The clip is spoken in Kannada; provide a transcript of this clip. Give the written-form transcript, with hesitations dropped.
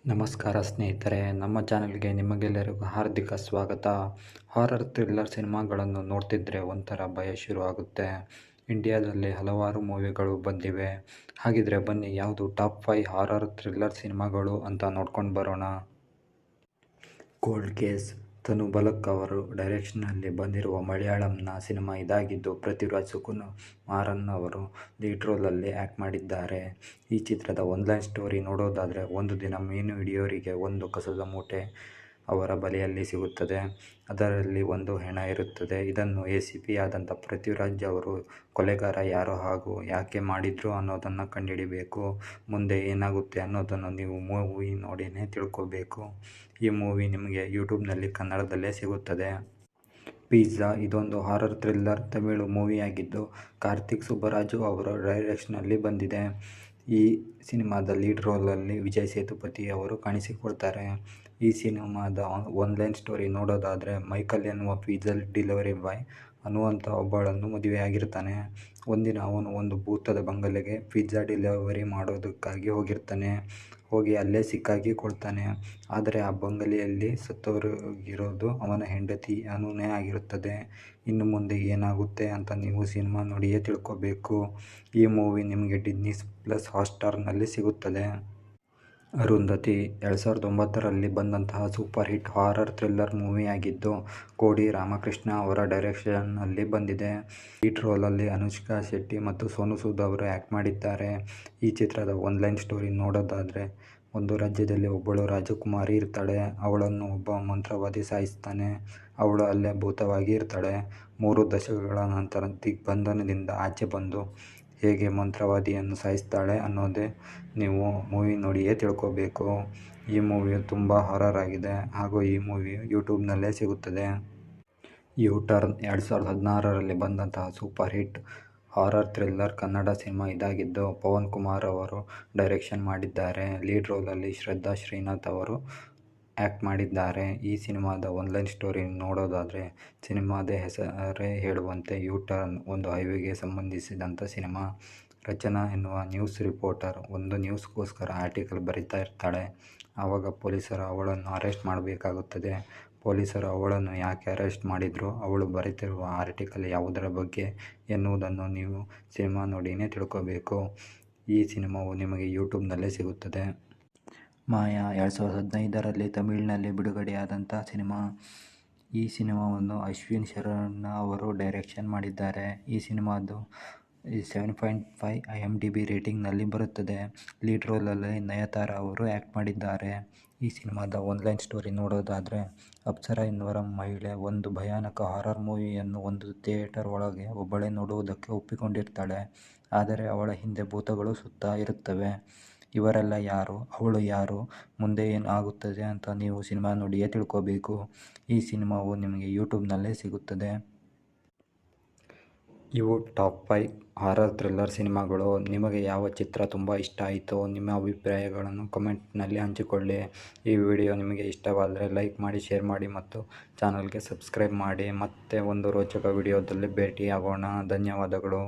ನಮಸ್ಕಾರ ಸ್ನೇಹಿತರೆ, ನಮ್ಮ ಚಾನೆಲ್ಗೆ ನಿಮಗೆಲ್ಲರಿಗೂ ಹಾರ್ದಿಕ ಸ್ವಾಗತ. ಹಾರರ್ ಥ್ರಿಲ್ಲರ್ ಸಿನಿಮಾಗಳನ್ನು ನೋಡ್ತಿದ್ರೆ ಒಂಥರ ಭಯ ಶುರು ಆಗುತ್ತೆ. ಇಂಡಿಯಾದಲ್ಲಿ ಹಲವಾರು ಮೂವಿಗಳು ಬಂದಿವೆ. ಹಾಗಿದ್ರೆ ಬನ್ನಿ, ಯಾವುದು ಟಾಪ್ 5 ಹಾರರ್ ಥ್ರಿಲ್ಲರ್ ಸಿನಿಮಾಗಳು ಅಂತ ನೋಡ್ಕೊಂಡು ಬರೋಣ. Cold case. ತನು ಬಲಕ್ ಅವರು ಡೈರೆಕ್ಷನ್ನಲ್ಲಿ ಬಂದಿರುವ ಮಲಯಾಳಂನ ಸಿನಿಮಾ ಇದಾಗಿದ್ದು, ಪೃಥ್ವಿರಾಜ್ ಸುಕುಮಾರನ್ ಅವರು ಲೀಡ್ ರೋಲಲ್ಲಿ ಆ್ಯಕ್ಟ್ ಮಾಡಿದ್ದಾರೆ. ಈ ಚಿತ್ರದ ಒನ್ಲೈನ್ ಸ್ಟೋರಿ ನೋಡೋದಾದರೆ, ಒಂದು ದಿನ ಮೀನು ಹಿಡಿಯೋರಿಗೆ ಒಂದು ಕಸದ ಮೂಟೆ ಅವರ ಬಲೆಯಲ್ಲಿ ಸಿಗುತ್ತದೆ. ಅದರಲ್ಲಿ ಒಂದು ಹೆಣ ಇರುತ್ತದೆ. ಇದನ್ನು ACP ಆದಂಥ ಪೃಥ್ವಿರಾಜ್ ಅವರು ಕೊಲೆಗಾರ ಯಾರು ಹಾಗೂ ಯಾಕೆ ಮಾಡಿದ್ರು ಅನ್ನೋದನ್ನು ಕಂಡುಹಿಡಿಬೇಕು. ಮುಂದೆ ಏನಾಗುತ್ತೆ ಅನ್ನೋದನ್ನು ನೀವು ಮೂವಿ ನೋಡಿನೇ ತಿಳ್ಕೋಬೇಕು. ಈ ಮೂವಿ ನಿಮಗೆ ಯೂಟ್ಯೂಬ್ನಲ್ಲಿ ಕನ್ನಡದಲ್ಲೇ ಸಿಗುತ್ತದೆ. ಪಿಜ್ಜಾ. ಇದೊಂದು ಹಾರರ್ ಥ್ರಿಲ್ಲರ್ ತಮಿಳು ಮೂವಿಯಾಗಿದ್ದು, ಕಾರ್ತಿಕ್ ಸುಬ್ಬರಾಜು ಅವರ ಡೈರೆಕ್ಷನ್ನಲ್ಲಿ ಬಂದಿದೆ. ಈ ಸಿನಿಮಾದ ಲೀಡ್ ರೋಲಲ್ಲಿ ವಿಜಯ್ ಸೇತುಪತಿ ಅವರು ಕಾಣಿಸಿಕೊಳ್ತಾರೆ. ಈ ಸಿನಿಮಾದ ಒನ್ಲೈನ್ ಸ್ಟೋರಿ ನೋಡೋದಾದರೆ, ಮೈಕಲ್ ಎನ್ನುವ ಪಿಜ್ಜಾ ಡೆಲಿವರಿ ಬಾಯ್ ಅನ್ನುವಂಥ ಒಬ್ಬಳನ್ನು ಮದುವೆಯಾಗಿರ್ತಾನೆ. ಒಂದಿನ ಅವನು ಒಂದು ಭೂತದ ಬಂಗಲೆಗೆ ಪಿಜ್ಜಾ ಡೆಲಿವರಿ ಮಾಡೋದಕ್ಕಾಗಿ ಹೋಗಿ ಅಲ್ಲೇ ಸಿಕ್ಕಾಗಿಕೊಳ್ತಾನೆ. ಆದರೆ ಆ ಬಂಗಲೆಯಲ್ಲಿ ಸತ್ತೋಗಿರೋದು ಅವನ ಹೆಂಡತಿ ಅನುನೇ ಆಗಿರುತ್ತದೆ. ಇನ್ನು ಮುಂದೆ ಏನಾಗುತ್ತೆ ಅಂತ ನೀವು ಸಿನಿಮಾ ನೋಡಿಯೇ ತಿಳ್ಕೋಬೇಕು. ಈ ಮೂವಿ ನಿಮಗೆ ಡಿಸ್ನಿ ಪ್ಲಸ್ ಹಾಟ್ಸ್ಟಾರ್ನಲ್ಲಿ ಸಿಗುತ್ತದೆ. ಅರುಂಧತಿ. 2009ರಲ್ಲಿ ಬಂದಂತಹ ಸೂಪರ್ ಹಿಟ್ ಹಾರರ್ ಥ್ರಿಲ್ಲರ್ ಮೂವಿಯಾಗಿದ್ದು, ಕೋಡಿ ರಾಮಕೃಷ್ಣ ಅವರ ಡೈರೆಕ್ಷನ್ನಲ್ಲಿ ಬಂದಿದೆ. ಲೀಡ್ ರೋಲಲ್ಲಿ ಅನುಷ್ಕಾ ಶೆಟ್ಟಿ ಮತ್ತು ಸೋನು ಸೂದ್ ಅವರು ಆ್ಯಕ್ಟ್ ಮಾಡಿದ್ದಾರೆ. ಈ ಚಿತ್ರದ ಒನ್ಲೈನ್ ಸ್ಟೋರಿ ನೋಡೋದಾದರೆ, ಒಂದು ರಾಜ್ಯದಲ್ಲಿ ಒಬ್ಬಳು ರಾಜಕುಮಾರಿ ಇರ್ತಾಳೆ. ಅವಳನ್ನು ಒಬ್ಬ ಮಂತ್ರವಾದಿ ಸಾಯಿಸ್ತಾನೆ. ಅವಳು ಅಲ್ಲೇ ಭೂತವಾಗಿ ಇರ್ತಾಳೆ. 3 ದಶಕಗಳ ನಂತರ ದಿಗ್ಬಂಧನದಿಂದ ಆಚೆ ಬಂದು ಹೇಗೆ ಮಂತ್ರವಾದಿಯನ್ನು ಸಾಯಿಸ್ತಾಳೆ ಅನ್ನೋದೇ ನೀವು ಮೂವಿ ನೋಡಿಯೇ ತಿಳ್ಕೋಬೇಕು. ಈ ಮೂವಿಯು ತುಂಬ ಹಾರರ್ ಆಗಿದೆ ಹಾಗೂ ಈ ಮೂವಿಯು ಯೂಟ್ಯೂಬ್ನಲ್ಲೇ ಸಿಗುತ್ತದೆ. ಯು-ಟರ್ನ್. 2016ರಲ್ಲಿ ಬಂದಂತಹ super hit horror thriller Kannada cinema ಇದಾಗಿದ್ದು, ಪವನ್ ಕುಮಾರ್ ಅವರು ಡೈರೆಕ್ಷನ್ ಮಾಡಿದ್ದಾರೆ. ಲೀಡ್ ರೋಲಲ್ಲಿ ಶ್ರದ್ಧಾ ಶ್ರೀನಾಥ್ ಅವರು ಆ್ಯಕ್ಟ್ ಮಾಡಿದ್ದಾರೆ. ಈ ಸಿನಿಮಾದ ಒನ್ಲೈನ್ ಸ್ಟೋರಿ ನೋಡೋದಾದರೆ, ಸಿನಿಮಾದ ಹೆಸರೇ ಹೇಳುವಂತೆ ಯು-ಟರ್ನ್ ಒಂದು ಹೈವೇಗೆ ಸಂಬಂಧಿಸಿದಂಥ ಸಿನಿಮಾ. ರಚನಾ ಎನ್ನುವ ನ್ಯೂಸ್ ರಿಪೋರ್ಟರ್ ಒಂದು ನ್ಯೂಸ್ಗೋಸ್ಕರ ಆರ್ಟಿಕಲ್ ಬರೀತಾ ಇರ್ತಾಳೆ. ಆವಾಗ ಪೊಲೀಸರು ಅವಳನ್ನು ಅರೆಸ್ಟ್ ಮಾಡಬೇಕಾಗುತ್ತದೆ. ಪೊಲೀಸರು ಅವಳನ್ನು ಯಾಕೆ ಅರೆಸ್ಟ್ ಮಾಡಿದ್ರು, ಅವಳು ಬರೀತಿರುವ ಆರ್ಟಿಕಲ್ ಯಾವುದರ ಬಗ್ಗೆ ಎನ್ನುವುದನ್ನು ನೀವು ಸಿನಿಮಾ ನೋಡಿನೇ ತಿಳ್ಕೋಬೇಕು. ಈ ಸಿನಿಮಾವು ನಿಮಗೆ ಯೂಟ್ಯೂಬ್ನಲ್ಲೇ ಸಿಗುತ್ತದೆ. ಮಾಯಾ. 2015ರಲ್ಲಿ ತಮಿಳಿನಲ್ಲಿ ಬಿಡುಗಡೆಯಾದಂಥ ಸಿನಿಮಾ. ಈ ಸಿನಿಮಾವನ್ನು ಅಶ್ವಿನ್ ಶರಣ್ಣ ಅವರು ಡೈರೆಕ್ಷನ್ ಮಾಡಿದ್ದಾರೆ. ಈ ಸಿನಿಮಾದು 7.5 IMDb ರೇಟಿಂಗ್ನಲ್ಲಿ ಬರುತ್ತದೆ. ಲೀಡ್ ರೋಲಲ್ಲಿ ನಯನತಾರಾ ಅವರು ಆ್ಯಕ್ಟ್ ಮಾಡಿದ್ದಾರೆ. ಈ ಸಿನಿಮಾದ ಒನ್ಲೈನ್ ಸ್ಟೋರಿ ನೋಡೋದಾದರೆ, ಅಪ್ಸರಾ ಎನ್ನುವ ಮಹಿಳೆ ಒಂದು ಭಯಾನಕ ಹಾರರ್ ಮೂವಿಯನ್ನು ಒಂದು ಥಿಯೇಟರ್ ಒಳಗೆ ಒಬ್ಬಳೇ ನೋಡುವುದಕ್ಕೆ ಒಪ್ಪಿಕೊಂಡಿರ್ತಾಳೆ. ಆದರೆ ಅವಳ ಹಿಂದೆ ಭೂತಗಳು ಸುತ್ತಾ ಇರುತ್ತವೆ. ಇವರೆಲ್ಲ ಯಾರು, ಅವಳು ಯಾರು, ಮುಂದೆ ಏನು ಆಗುತ್ತದೆ ಅಂತ ನೀವು ಸಿನಿಮಾ ನೋಡಿಯೇ ತಿಳ್ಕೋಬೇಕು. ಈ ಸಿನಿಮಾವು ನಿಮಗೆ ಯೂಟ್ಯೂಬ್ನಲ್ಲೇ ಸಿಗುತ್ತದೆ. ಇವು ಟಾಪ್ 5 ಹಾರರ್ ಥ್ರಿಲ್ಲರ್ ಸಿನಿಮಾಗಳು. ನಿಮಗೆ ಯಾವ ಚಿತ್ರ ತುಂಬ ಇಷ್ಟ ಆಯಿತೋ ನಿಮ್ಮ ಅಭಿಪ್ರಾಯಗಳನ್ನು ಕಮೆಂಟ್ನಲ್ಲಿ ಹಂಚಿಕೊಳ್ಳಿ. ಈ ವಿಡಿಯೋ ನಿಮಗೆ ಇಷ್ಟವಾದರೆ ಲೈಕ್ ಮಾಡಿ, ಶೇರ್ ಮಾಡಿ ಮತ್ತು ಚಾನಲ್ಗೆ ಸಬ್ಸ್ಕ್ರೈಬ್ ಮಾಡಿ. ಮತ್ತೆ ಒಂದು ರೋಚಕ ವಿಡಿಯೋದಲ್ಲಿ ಭೇಟಿಯಾಗೋಣ. ಧನ್ಯವಾದಗಳು.